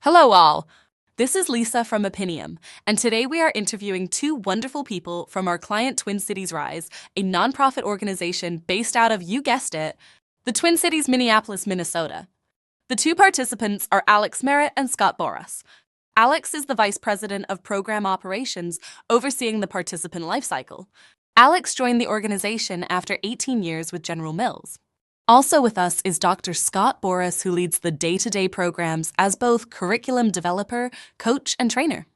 Hello, all. This is Lisa from Appinium, and today we are interviewing two wonderful people from our client Twin Cities Rise, a nonprofit organization based out of, you guessed it, the Twin Cities, Minneapolis, Minnesota. The two participants are Alex Merritt and Scott Boras. Alex is the Vice President of Program Operations, overseeing the participant lifecycle. Alex joined the organization after 18 years with General Mills. Also with us is Dr. Scott Boras, who leads the day-to-day programs as both curriculum developer, coach, and trainer.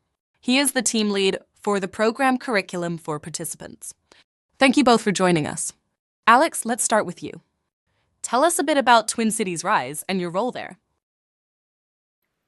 He is the team lead for the program curriculum for participants. Thank you both for joining us. Alex, let's start with you. Tell us a bit about Twin Cities Rise and your role there.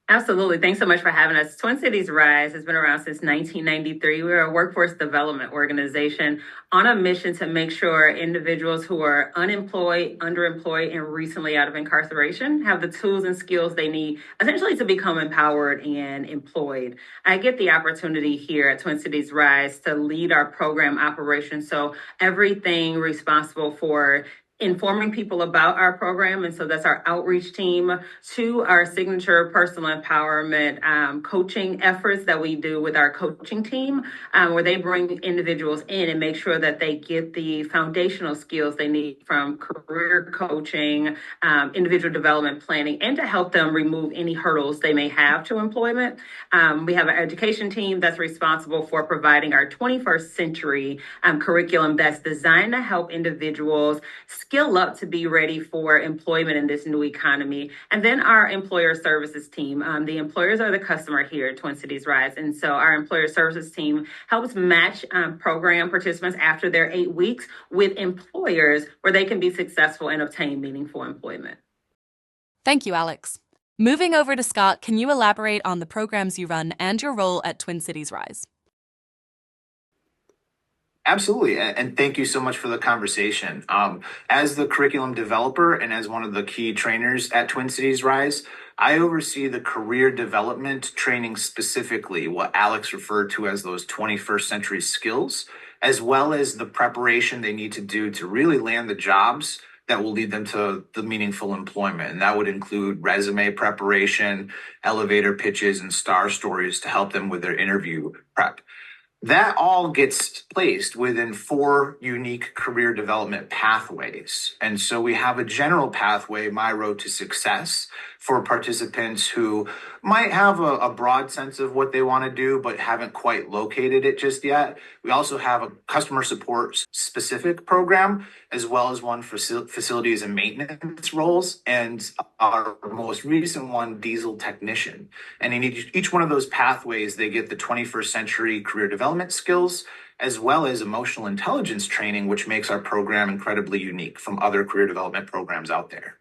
Absolutely. Thanks so much for having us. Twin Cities Rise has been around since 1993. We're a workforce development organization on a mission to make sure individuals who are unemployed, underemployed, and recently out of incarceration have the tools and skills they need essentially to become empowered and employed. I get the opportunity here at Twin Cities Rise to lead our program operations. So everything responsible for informing people about our program. And so that's our outreach team to our signature personal empowerment coaching efforts that we do with our coaching team, where they bring individuals in and make sure that they get the foundational skills they need from career coaching, individual development planning, and to help them remove any hurdles they may have to employment. We have an education team that's responsible for providing our 21st century curriculum that's designed to help individuals skill up to be ready for employment in this new economy. And then our employer services team. The employers are the customer here at Twin Cities Rise. And so our employer services team helps match program participants after their 8 weeks with employers where they can be successful and obtain meaningful employment. Thank you, Alex. Moving over to Scott, can you elaborate on the programs you run and your role at Twin Cities Rise? Absolutely. And thank you so much for the conversation. As the curriculum developer and as one of the key trainers at Twin Cities Rise, I oversee the career development training, specifically what Alex referred to as those 21st century skills, as well as the preparation they need to do to really land the jobs that will lead them to the meaningful employment. And that would include resume preparation, elevator pitches, and star stories to help them with their interview prep. That all gets placed within 4 unique career development pathways. And so we have a general pathway, My Road to Success, for participants who might have a broad sense of what they want to do, but haven't quite located it just yet. We also have a customer support specific program, as well as one for facilities and maintenance roles, and our most recent one, diesel technician. And in each one of those pathways, they get the 21st century career development skills, as well as emotional intelligence training, which makes our program incredibly unique from other career development programs out there.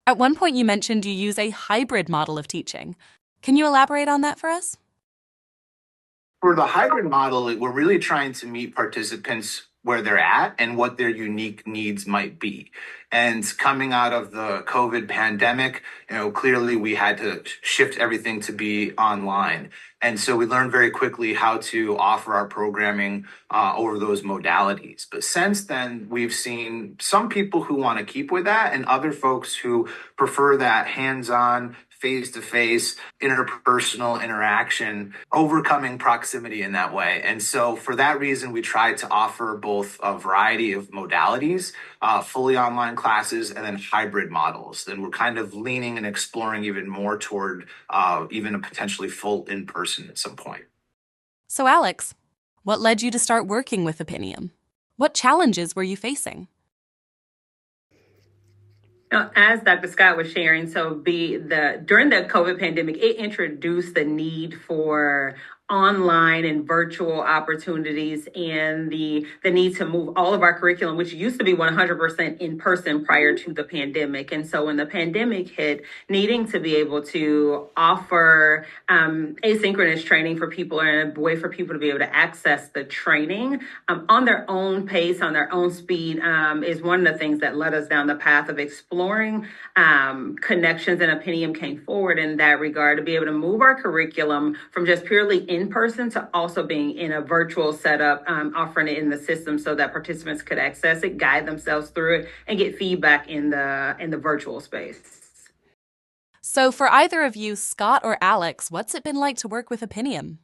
At one point, you mentioned you use a hybrid model of teaching. Can you elaborate on that for us? For the hybrid model, we're really trying to meet participants where they're at and what their unique needs might be. And coming out of the COVID pandemic, clearly we had to shift everything to be online. And so we learned very quickly how to offer our programming over those modalities. But since then, we've seen some people who want to keep with that and other folks who prefer that hands-on, face-to-face, interpersonal interaction, overcoming proximity in that way. And so for that reason, we try to offer both a variety of modalities, fully online classes, and then hybrid models. And we're kind of leaning and exploring even more toward even a potentially full in-person at some point. So Alex, what led you to start working with Appinium? What challenges were you facing? As Dr. Scott was sharing, during the COVID pandemic, it introduced the need for online and virtual opportunities and the need to move all of our curriculum, which used to be 100% in person prior to the pandemic. And so when the pandemic hit, needing to be able to offer asynchronous training for people and a way for people to be able to access the training on their own pace, on their own speed, is one of the things that led us down the path of exploring connections. And Appinium came forward in that regard to be able to move our curriculum from just purely in person to also being in a virtual setup, offering it in the system so that participants could access it, guide themselves through it, and get feedback in the virtual space. So for either of you, Scott or Alex, what's it been like to work with Appinium?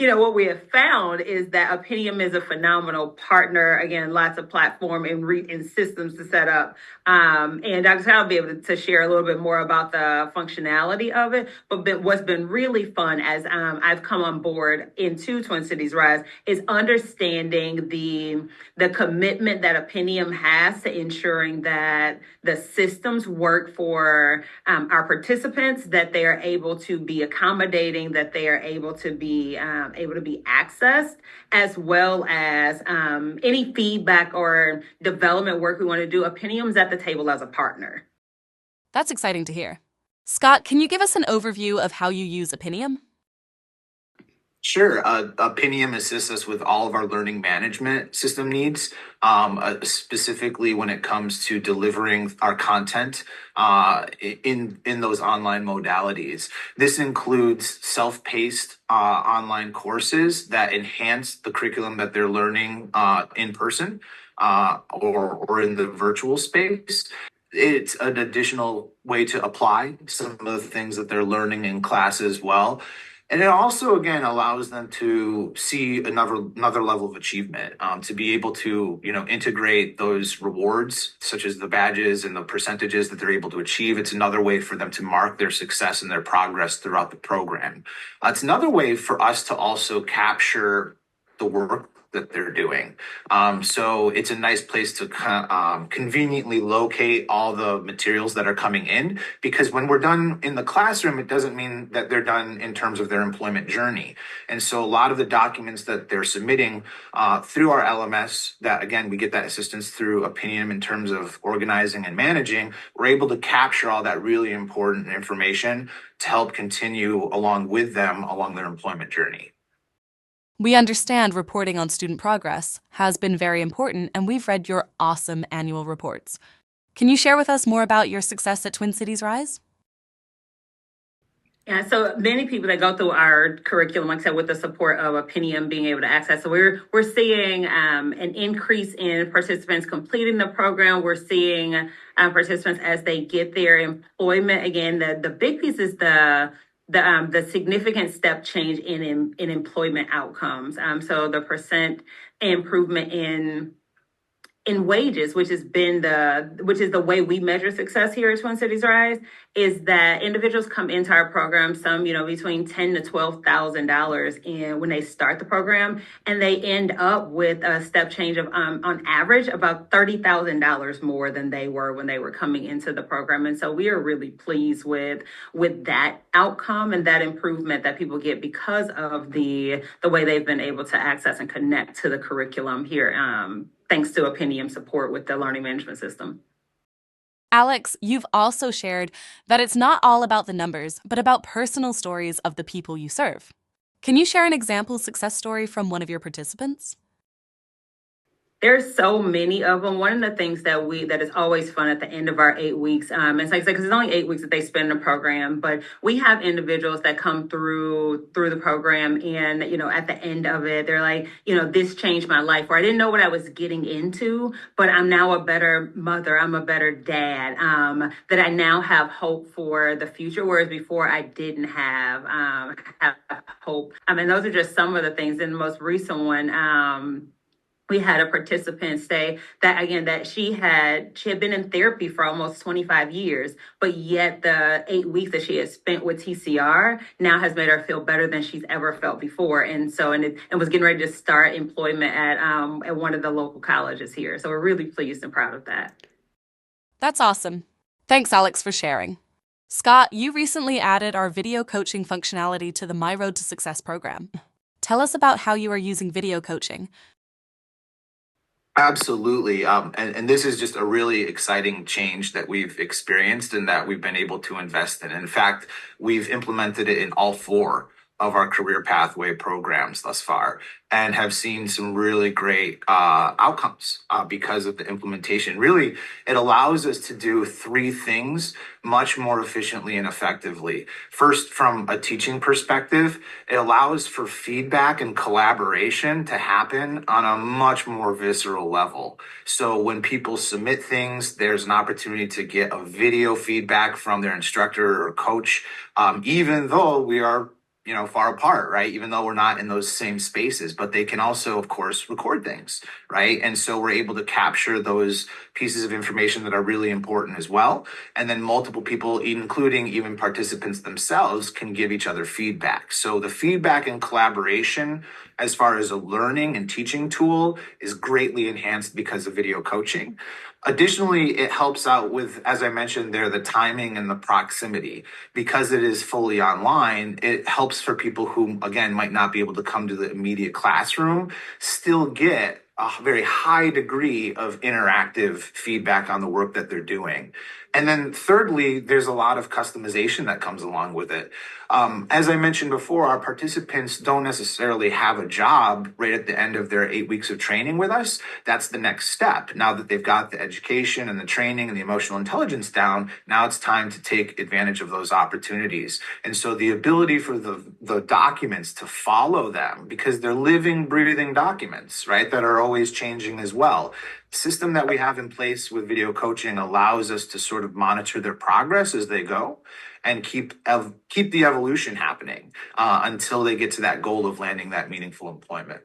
What we have found is that Appinium is a phenomenal partner. Again, lots of platform and systems to set up. And Dr. Scott will be able to share a little bit more about the functionality of it. But what's been really fun as I've come on board into Twin Cities Rise is understanding the commitment that Appinium has to ensuring that the systems work for our participants, that they are able to be accommodating, that they are able to be accessed, as well as any feedback or development work we want to do. Appinium's at the table as a partner. That's exciting to hear. Scott, can you give us an overview of how you use Appinium? Sure. Appinium assists us with all of our learning management system needs, specifically when it comes to delivering our content in those online modalities. This includes self-paced online courses that enhance the curriculum that they're learning in person or in the virtual space. It's an additional way to apply some of the things that they're learning in class as well. And it also, again, allows them to see another level of achievement, to be able to, integrate those rewards, such as the badges and the percentages that they're able to achieve. It's another way for them to mark their success and their progress throughout the program. It's another way for us to also capture the work that they're doing. So it's a nice place to conveniently locate all the materials that are coming in, because when we're done in the classroom, it doesn't mean that they're done in terms of their employment journey. And so a lot of the documents that they're submitting through our LMS, that again, we get that assistance through Appinium in terms of organizing and managing, we're able to capture all that really important information to help continue along with them along their employment journey. We understand reporting on student progress has been very important, and we've read your awesome annual reports. Can you share with us more about your success at Twin Cities Rise? Yeah, so many people that go through our curriculum, like I said, with the support of Appinium being able to access. So we're seeing an increase in participants completing the program. We're seeing participants as they get their employment. Again, the big piece is the significant step change in employment outcomes. So the percent improvement in wages, which is the way we measure success here at Twin Cities Rise, is that individuals come into our program, some between $10,000 to $12,000 when they start the program, and they end up with a step change of on average about $30,000 more than they were when they were coming into the program. And so we are really pleased with that outcome and that improvement that people get because of the way they've been able to access and connect to the curriculum here. Thanks to Appinium support with the learning management system. Alex, you've also shared that it's not all about the numbers, but about personal stories of the people you serve. Can you share an example success story from one of your participants? There's so many of them. One of the things that is always fun at the end of our 8 weeks, it's like because it's only 8 weeks that they spend in the program, but we have individuals that come through the program, and at the end of it, they're like, this changed my life, or I didn't know what I was getting into, but I'm now a better mother, I'm a better dad, that I now have hope for the future, whereas before I didn't have hope. Those are just some of the things. In the most recent one, we had a participant say that she had been in therapy for almost 25 years, but yet the 8 weeks that she had spent with TCR now has made her feel better than she's ever felt before. And was getting ready to start employment at one of the local colleges here. So we're really pleased and proud of that. That's awesome. Thanks, Alex, for sharing. Scott, you recently added our video coaching functionality to the My Road to Success program. Tell us about how you are using video coaching. Absolutely. And this is just a really exciting change that we've experienced and that we've been able to invest in. In fact, we've implemented it in all four of our career pathway programs thus far and have seen some really great outcomes because of the implementation. Really, it allows us to do three things much more efficiently and effectively. First, from a teaching perspective, it allows for feedback and collaboration to happen on a much more visceral level. So when people submit things, there's an opportunity to get a video feedback from their instructor or coach, even though we are far apart, right? Even though we're not in those same spaces, but they can also, of course, record things, right? And so we're able to capture those pieces of information that are really important as well. And then multiple people, including even participants themselves, can give each other feedback. So the feedback and collaboration as far as a learning and teaching tool is greatly enhanced because of video coaching. Additionally, it helps out with, as I mentioned there, the timing and the proximity. Because it is fully online, it helps for people who, again, might not be able to come to the immediate classroom, still get a very high degree of interactive feedback on the work that they're doing. And then thirdly, there's a lot of customization that comes along with it. As I mentioned before, our participants don't necessarily have a job right at the end of their 8 weeks of training with us. That's the next step. Now that they've got the education and the training and the emotional intelligence down, now it's time to take advantage of those opportunities. And so the ability for the documents to follow them, because they're living, breathing documents, right, that are always changing as well. The system that we have in place with video coaching allows us to sort of monitor their progress as they go and keep the evolution happening until they get to that goal of landing that meaningful employment.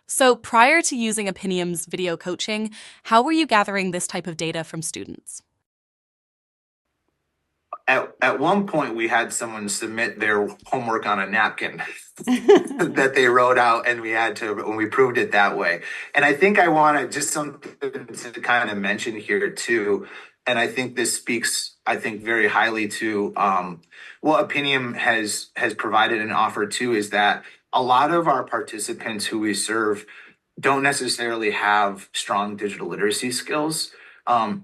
So prior to using Appinium's video coaching, how were you gathering this type of data from students? At one point, we had someone submit their homework on a napkin that they wrote out, and we proved it that way. And I think I want to just something to kind of mention here too. And I think this speaks, very highly to what Appinium has provided and offered too, is that a lot of our participants who we serve don't necessarily have strong digital literacy skills.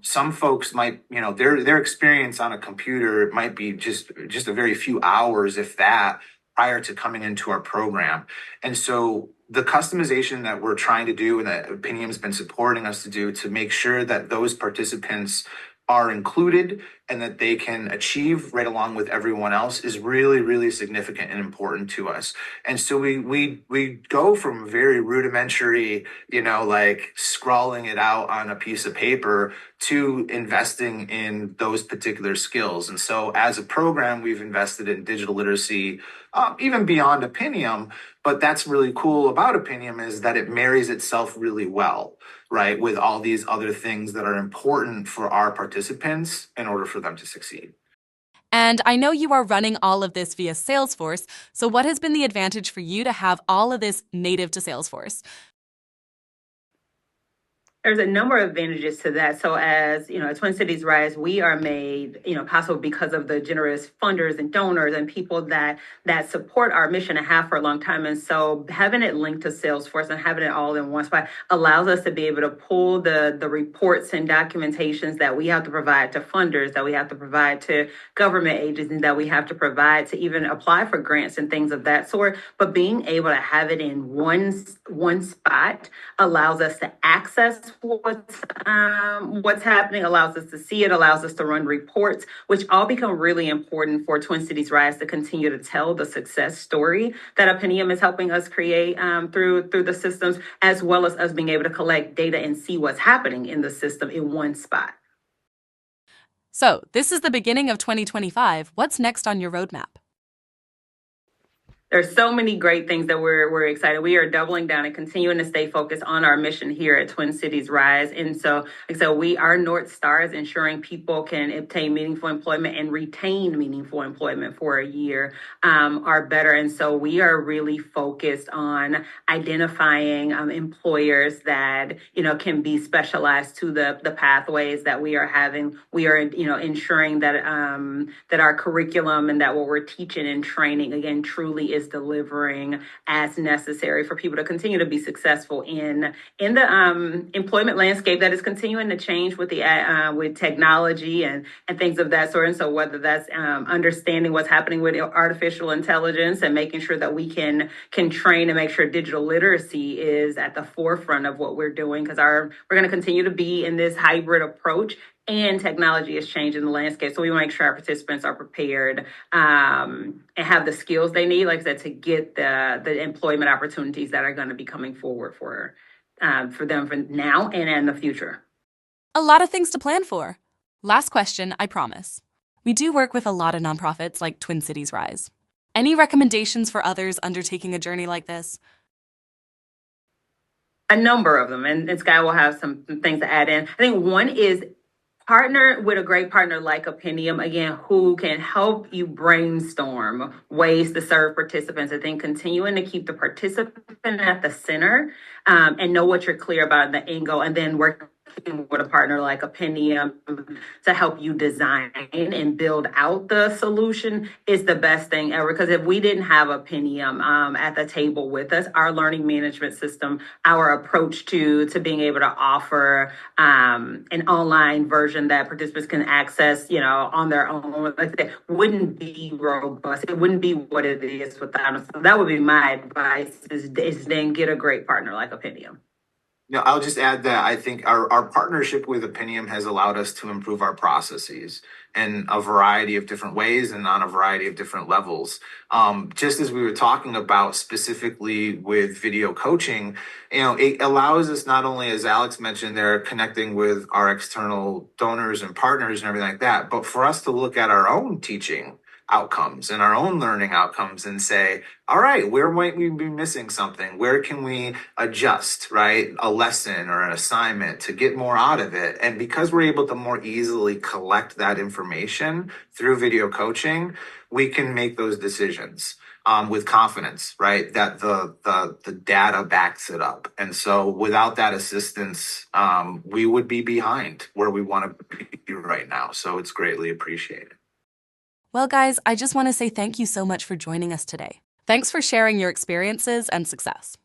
Some folks might, their experience on a computer might be just a very few hours, if that, prior to coming into our program. And so the customization that we're trying to do and that Appinium's been supporting us to do to make sure that those participants are included and that they can achieve right along with everyone else is really, really significant and important to us. And so we go from very rudimentary, like scrawling it out on a piece of paper to investing in those particular skills. And so as a program, we've invested in digital literacy, even beyond Appinium. But that's really cool about Appinium is that it marries itself really well, right, with all these other things that are important for our participants in order for them to succeed. And I know you are running all of this via Salesforce, so what has been the advantage for you to have all of this native to Salesforce? There's a number of advantages to that. So as, at Twin Cities Rise, we are made, possible because of the generous funders and donors and people that support our mission and have for a long time. And so having it linked to Salesforce and having it all in one spot allows us to be able to pull the reports and documentations that we have to provide to funders, that we have to provide to government agencies, that we have to provide to even apply for grants and things of that sort. But being able to have it in one spot allows us to access what's happening, allows us to see it, allows us to run reports, which all become really important for Twin Cities Rise to continue to tell the success story that Appinium is helping us create through the systems, as well as us being able to collect data and see what's happening in the system in one spot. So this is the beginning of 2025. What's next on your roadmap? There's so many great things that we're excited. We are doubling down and continuing to stay focused on our mission here at Twin Cities Rise. And so our North Star is ensuring people can obtain meaningful employment and retain meaningful employment for a year or better. And so we are really focused on identifying employers that, can be specialized to the pathways that we are having. We are, ensuring that that our curriculum and that what we're teaching and training, again, truly is is delivering as necessary for people to continue to be successful in the employment landscape that is continuing to change with the with technology and things of that sort. And so whether that's understanding what's happening with artificial intelligence and making sure that we can train and make sure digital literacy is at the forefront of what we're doing, because we're going to continue to be in this hybrid approach, and technology is changing the landscape. So we want to make sure our participants are prepared and have the skills they need, like I said, to get the employment opportunities that are going to be coming forward for them for now and in the future. A lot of things to plan for. Last question, I promise. We do work with a lot of nonprofits like Twin Cities Rise. Any recommendations for others undertaking a journey like this? A number of them, and Sky will have some things to add in. I think one is partner with a great partner like Appinium, again, who can help you brainstorm ways to serve participants. I think continuing to keep the participant at the center and know what you're clear about in the end goal, and then working with a partner like Appinium to help you design and build out the solution is the best thing ever. Because if we didn't have Appinium at the table with us, our learning management system, our approach to being able to offer an online version that participants can access, on their own, wouldn't be robust. It wouldn't be what it is without us. So that would be my advice: is then get a great partner like Appinium. I'll just add that I think our partnership with Appinium has allowed us to improve our processes in a variety of different ways and on a variety of different levels. Just as we were talking about specifically with video coaching, it allows us not only, as Alex mentioned, they're connecting with our external donors and partners and everything like that, but for us to look at our own teaching outcomes and our own learning outcomes and say, all right, where might we be missing something? Where can we adjust, right? A lesson or an assignment to get more out of it. And because we're able to more easily collect that information through video coaching, we can make those decisions with confidence, right? That the data backs it up. And so without that assistance, we would be behind where we want to be right now. So it's greatly appreciated. Well, guys, I just want to say thank you so much for joining us today. Thanks for sharing your experiences and success.